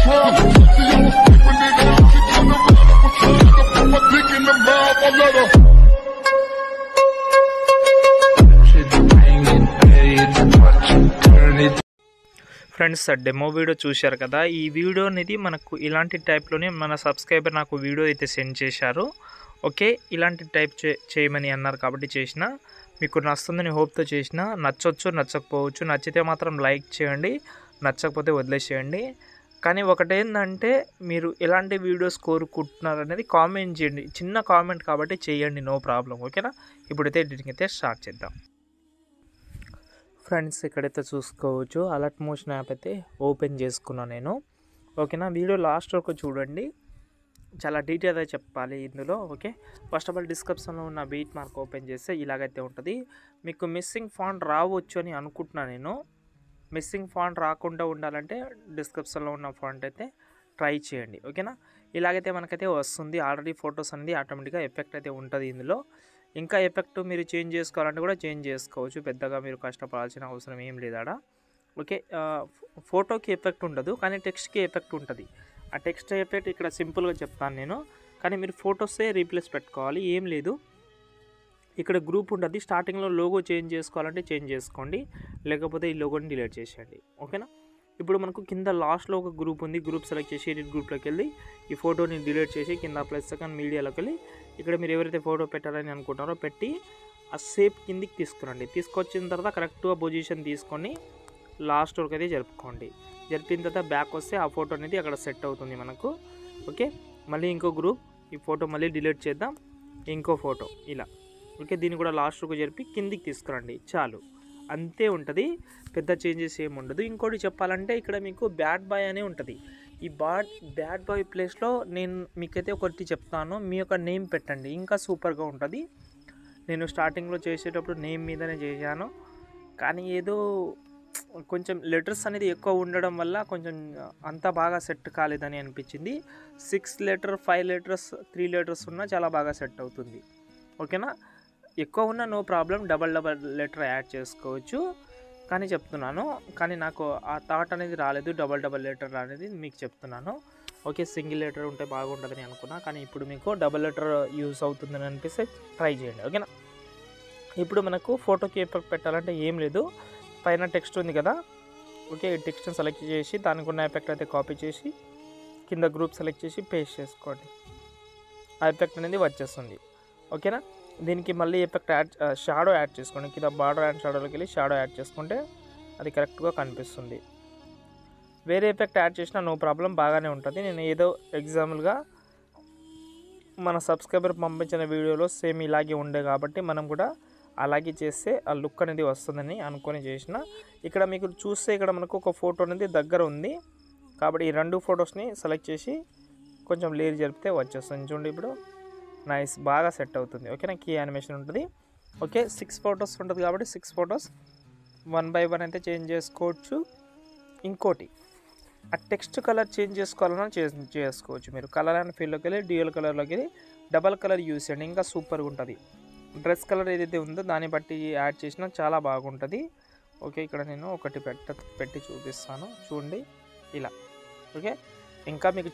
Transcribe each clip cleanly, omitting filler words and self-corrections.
12. See, I was keeping it out. She turned around and was trying to put my dick in the mouth. I let her. Friends, demo video చూశారు కదా. ఈ video అనేది మనకు ఇలాంటి టైప్లోనే మన subscriber నాకు video అయితే send చేశారు. ఓకే, ఇలాంటి టైప్ చేయమని అన్నారు కాబట్టి చేసిన. మీకు నచ్చుతుందని హోప్తో చేసిన. నచ్చొచ్చు, నచ్చకపోవచ్చు. నచ్చితే మాత్రం లైక్ చేయండి, నచ్చకపోతే వదిలేసేయండి. కానీ ఒకటేంటంటే, మీరు ఎలాంటి వీడియోస్ కోరుకుంటున్నారు అనేది కామెంట్ చేయండి. చిన్న కామెంట్ కాబట్టి చేయండి, నో ప్రాబ్లం. ఓకేనా? ఇప్పుడైతే ఎడిటింగ్ అయితే స్టార్ట్ చేద్దాం. ఫ్రెండ్స్, ఇక్కడైతే చూసుకోవచ్చు అలర్ట్ మోషన్ యాప్ అయితే ఓపెన్ చేసుకున్నాను నేను. ఓకేనా? వీడియో లాస్ట్ వరకు చూడండి, చాలా డీటెయిల్గా చెప్పాలి ఇందులో. ఓకే, ఫస్ట్ ఆఫ్ ఆల్ డిస్క్రిప్షన్లో ఉన్న బీట్ మార్క్ ఓపెన్ చేస్తే ఇలాగైతే ఉంటుంది. మీకు మిస్సింగ్ ఫాంట్ రావచ్చు అని అనుకుంటున్నాను నేను. మిస్సింగ్ ఫాంట్ రాకుండా ఉండాలంటే డిస్క్రిప్షన్లో ఉన్న ఫాంట్ అయితే ట్రై చేయండి. ఓకేనా? ఇలాగైతే మనకైతే వస్తుంది. ఆల్రెడీ ఫొటోస్ అనేది ఆటోమేటిక్గా ఎఫెక్ట్ అయితే ఉంటుంది ఇందులో. ఇంకా ఎఫెక్ట్ మీరు చేంజ్ చేసుకోవాలంటే కూడా చేంజ్ చేసుకోవచ్చు. పెద్దగా మీరు కష్టపడాల్సిన అవసరం ఏం లేదాడ. ఓకే, ఫోటోకి ఎఫెక్ట్ ఉండదు, కానీ టెక్స్ట్కి ఎఫెక్ట్ ఉంటుంది. ఆ టెక్స్ట్ ఎఫెక్ట్ ఇక్కడ సింపుల్గా చెప్తాను నేను, కానీ మీరు ఫొటోసే రీప్లేస్ పెట్టుకోవాలి. ఏం లేదు, ఇక్కడ గ్రూప్ ఉంటుంది. స్టార్టింగ్లో లోగో చేంజ్ చేసుకోవాలంటే చేంజ్ చేసుకోండి, లేకపోతే ఈ లోగోని డిలీట్ చేసేయండి. ఓకేనా? ఇప్పుడు మనకు కింద లాస్ట్లో ఒక గ్రూప్ ఉంది. గ్రూప్ సెలెక్ట్ చేసి ఎడిట్ గ్రూప్లోకి వెళ్ళి ఈ ఫోటోని డిలీట్ చేసి కింద ప్లస్ సెకండ్ మీడియాలోకి వెళ్ళి ఇక్కడ మీరు ఎవరైతే ఫోటో పెట్టాలని అనుకుంటారో పెట్టి ఆ షేప్ కిందికి తీసుకురండి. తీసుకొచ్చిన తర్వాత కరెక్ట్గా పొజిషన్ తీసుకొని లాస్ట్ వరకు అయితే జరుపుకోండి. జరిపిన తర్వాత బ్యాక్ వస్తే ఆ ఫోటో అనేది అక్కడ సెట్ అవుతుంది మనకు. ఓకే, మళ్ళీ ఇంకో గ్రూప్, ఈ ఫోటో మళ్ళీ డిలీట్ చేద్దాం. ఇంకో ఫోటో ఇలా. ఓకే, దీన్ని కూడా లాస్ట్ వరకు జరిపి కిందికి తీసుకురండి. చాలు, అంతే ఉంటుంది. పెద్ద చేంజెస్ ఏమి ఉండదు. ఇంకోటి చెప్పాలంటే ఇక్కడ మీకు బ్యాడ్ బాయ్ అనే ఉంటుంది. ఈ బ్యాడ్ బాయ్ ప్లేస్లో నేను మీకైతే ఒకటి చెప్తాను, మీ యొక్క నేమ్ పెట్టండి, ఇంకా సూపర్గా ఉంటుంది. నేను స్టార్టింగ్లో చేసేటప్పుడు నేమ్ మీదనే చేశాను, కానీ ఏదో కొంచెం లెటర్స్ అనేది ఎక్కువ ఉండడం వల్ల కొంచెం అంత బాగా సెట్ కాలేదని అనిపించింది. 6 లెటర్ 5 లెటర్స్ 3 లెటర్స్ ఉన్నా చాలా బాగా సెట్ అవుతుంది. ఓకేనా? ఎక్కువ ఉన్న no problem, double letter add చేసుకోవచ్చు. కానీ చెప్తున్నాను, కానీ నాకు ఆ థాట్ అనేది రాలేదు, డబల్ లెటర్ అనేది మీకు చెప్తున్నాను. ఓకే, సింగిల్ లెటర్ ఉంటే బాగుంటుందని అనుకున్నా, కానీ ఇప్పుడు మీకు డబల్ లెటర్ యూస్ అవుతుందని అనిపిస్తే ట్రై చేయండి. ఓకేనా? ఇప్పుడు మనకు ఫోటోకి ఎఫెక్ట్ పెట్టాలంటే ఏం లేదు, పైన టెక్స్ట్ ఉంది కదా. ఓకే, ఈ టెక్స్ట్ని సెలెక్ట్ చేసి దానికి ఉన్న ఎఫెక్ట్ అయితే కాపీ చేసి కింద గ్రూప్ సెలెక్ట్ చేసి పేస్ట్ చేసుకోండి. ఆ ఎఫెక్ట్ అనేది వచ్చేస్తుంది. ఓకేనా? దీనికి మళ్ళీ ఎఫెక్ట్ షాడో యాడ్ చేసుకోండి. కింద బార్డర్ అండ్ షాడోలోకి వెళ్ళి షాడో యాడ్ చేసుకుంటే అది కరెక్ట్గా కనిపిస్తుంది. వేరే ఎఫెక్ట్ యాడ్ చేసినా నో ప్రాబ్లం, బాగానే ఉంటుంది. నేను ఏదో ఎగ్జాంపుల్గా మన సబ్స్క్రైబర్ పంపించిన వీడియోలో సేమ్ ఇలాగే ఉండే కాబట్టి మనం కూడా అలాగే చేస్తే ఆ లుక్ అనేది వస్తుందని అనుకొని చేసిన. ఇక్కడ మీకు చూస్తే ఇక్కడ మనకు ఒక ఫోటో అనేది దగ్గర ఉంది కాబట్టి ఈ 2 ఫొటోస్ని సెలెక్ట్ చేసి కొంచెం లేయర్ జరిపితే వచ్చేస్తుంది. చూడండి, ఇప్పుడు నైస్, బాగా సెట్ అవుతుంది. ఓకేనా? కీ యానిమేషన్ ఉంటుంది. ఓకే, 6 ఫొటోస్ ఉంటుంది కాబట్టి 6 ఫొటోస్ 1 by 1 అయితే చేంజ్ చేసుకోవచ్చు. ఇంకోటి, ఆ టెక్స్ట్ కలర్ చేంజ్ చేసుకోవాలన్నా చేసుకోవచ్చు. మీరు కలర్ అండ్ ఫీల్డ్లోకి వెళ్ళి డ్యూయల్ కలర్లోకి వెళ్ళి డబల్ కలర్ యూస్ చేయండి, ఇంకా సూపర్గా ఉంటుంది. డ్రెస్ కలర్ ఏదైతే ఉందో దాన్ని బట్టి యాడ్ చేసినా చాలా బాగుంటుంది. ఓకే, ఇక్కడ నేను ఒకటి పెట్టి చూపిస్తాను, చూడండి ఇలా. ఓకే, ఇంకా మీకు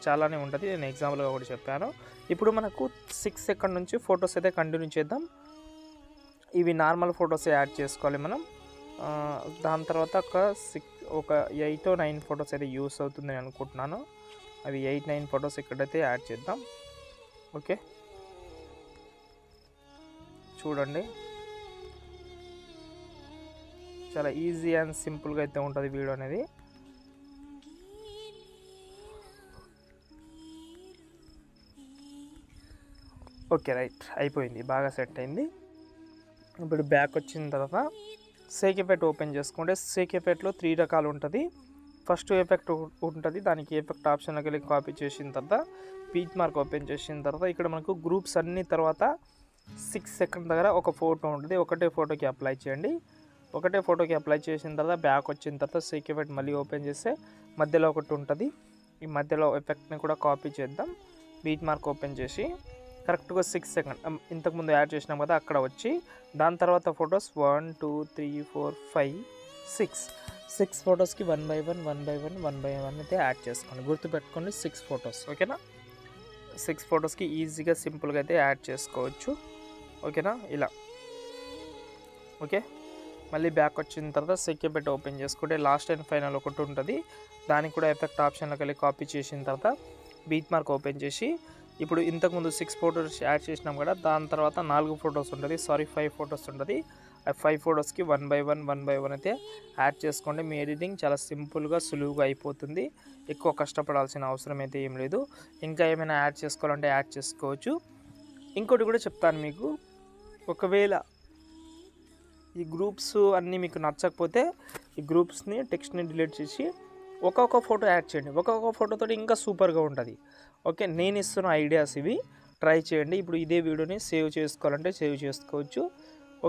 చాలానే ఉంటుంది, నేను ఎగ్జాంపుల్గా ఒకటి చెప్పాను. ఇప్పుడు మనకు 6 సెకండ్ నుంచి ఫొటోస్ అయితే కంటిన్యూ చేద్దాం. ఇవి నార్మల్ ఫొటోస్ యాడ్ చేసుకోవాలి మనం. దాని తర్వాత ఒక 8 or 9 ఫొటోస్ అయితే యూస్ అవుతుందని అనుకుంటున్నాను. అవి 8, 9 ఫొటోస్ ఇక్కడైతే యాడ్ చేద్దాం. ఓకే, చూడండి, చాలా ఈజీ అండ్ సింపుల్గా అయితే ఉంటుంది వీడియో అనేది. ఓకే, రైట్, అయిపోయింది, బాగా సెట్ అయింది. ఇప్పుడు బ్యాక్ వచ్చిన తర్వాత సేక్ ఎఫెక్ట్ ఓపెన్ చేసుకుంటే సేక్ ఎఫెక్ట్లో 3 రకాలు ఉంటుంది. ఫస్ట్ ఎఫెక్ట్ ఉంటుంది, దానికి ఎఫెక్ట్ ఆప్షన్లోకి వెళ్ళి కాపీ చేసిన తర్వాత బీట్ మార్క్ ఓపెన్ చేసిన తర్వాత ఇక్కడ మనకు గ్రూప్స్ అన్ని తర్వాత 6 సెకండ్ దగ్గర ఒక ఫోటో ఉంటుంది. ఒకటే ఫోటోకి అప్లై చేయండి. ఒకటే ఫోటోకి అప్లై చేసిన తర్వాత బ్యాక్ వచ్చిన తర్వాత సేక్ ఎఫెక్ట్ మళ్ళీ ఓపెన్ చేస్తే మధ్యలో ఒకటి ఉంటుంది. ఈ మధ్యలో ఎఫెక్ట్ని కూడా కాపీ చేద్దాం. బీట్ మార్క్ ఓపెన్ చేసి కరెక్ట్గా 6 సెకండ్ ఇంతకుముందు యాడ్ చేసినాం కదా అక్కడ వచ్చి దాని తర్వాత ఫొటోస్ 1 2 3 4 5 6 6 ఫొటోస్కి 1 బై 1 అయితే యాడ్ చేసుకోండి. గుర్తుపెట్టుకోండి 6 ఫొటోస్. ఓకేనా, 6 ఫొటోస్కి ఈజీగా సింపుల్గా అయితే యాడ్ చేసుకోవచ్చు. ఓకేనా, ఇలా. ఓకే, మళ్ళీ బ్యాక్ వచ్చిన తర్వాత సెక్యూర్ పెట్టి ఓపెన్ చేసుకుంటే లాస్ట్ అండ్ ఫైనల్ ఒకటి ఉంటుంది. దానికి కూడా ఎఫెక్ట్ ఆప్షన్లోకి వెళ్ళి కాపీ చేసిన తర్వాత బీట్ మార్క్ ఓపెన్ చేసి ఇప్పుడు ఇంతకుముందు 6 ఫొటోస్ యాడ్ చేసినాం కదా, దాని తర్వాత 4 ఫొటోస్ ఉంటుంది, 5 ఫొటోస్ ఉంటుంది. ఆ 5 ఫొటోస్కి 1 బై 1 అయితే యాడ్ చేసుకోండి. మీ ఎడిటింగ్ చాలా సింపుల్గా సులువుగా అయిపోతుంది. ఎక్కువ కష్టపడాల్సిన అవసరం అయితే ఏం లేదు. ఇంకా ఏమైనా యాడ్ చేసుకోవాలంటే యాడ్ చేసుకోవచ్చు. ఇంకోటి కూడా చెప్తాను మీకు, ఒకవేళ ఈ గ్రూప్స్ అన్నీ మీకు నచ్చకపోతే ఈ గ్రూప్స్ని టెక్స్ట్ని డిలీట్ చేసి ఒక్కొక్క ఫోటో యాడ్ చేయండి. ఒక్కొక్క ఫోటోతో ఇంకా సూపర్గా ఉంటుంది. ఓకే, నేను ఇస్తున్న ఐడియాస్ ఇవి, ట్రై చేయండి. ఇప్పుడు ఇదే వీడియోని సేవ్ చేసుకోవాలంటే సేవ్ చేసుకోవచ్చు.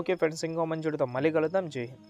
ఓకే ఫ్రెండ్స్, ఇంకో మంచి వీడియోతో మళ్ళీ కలుద్దాం. జై హింద్.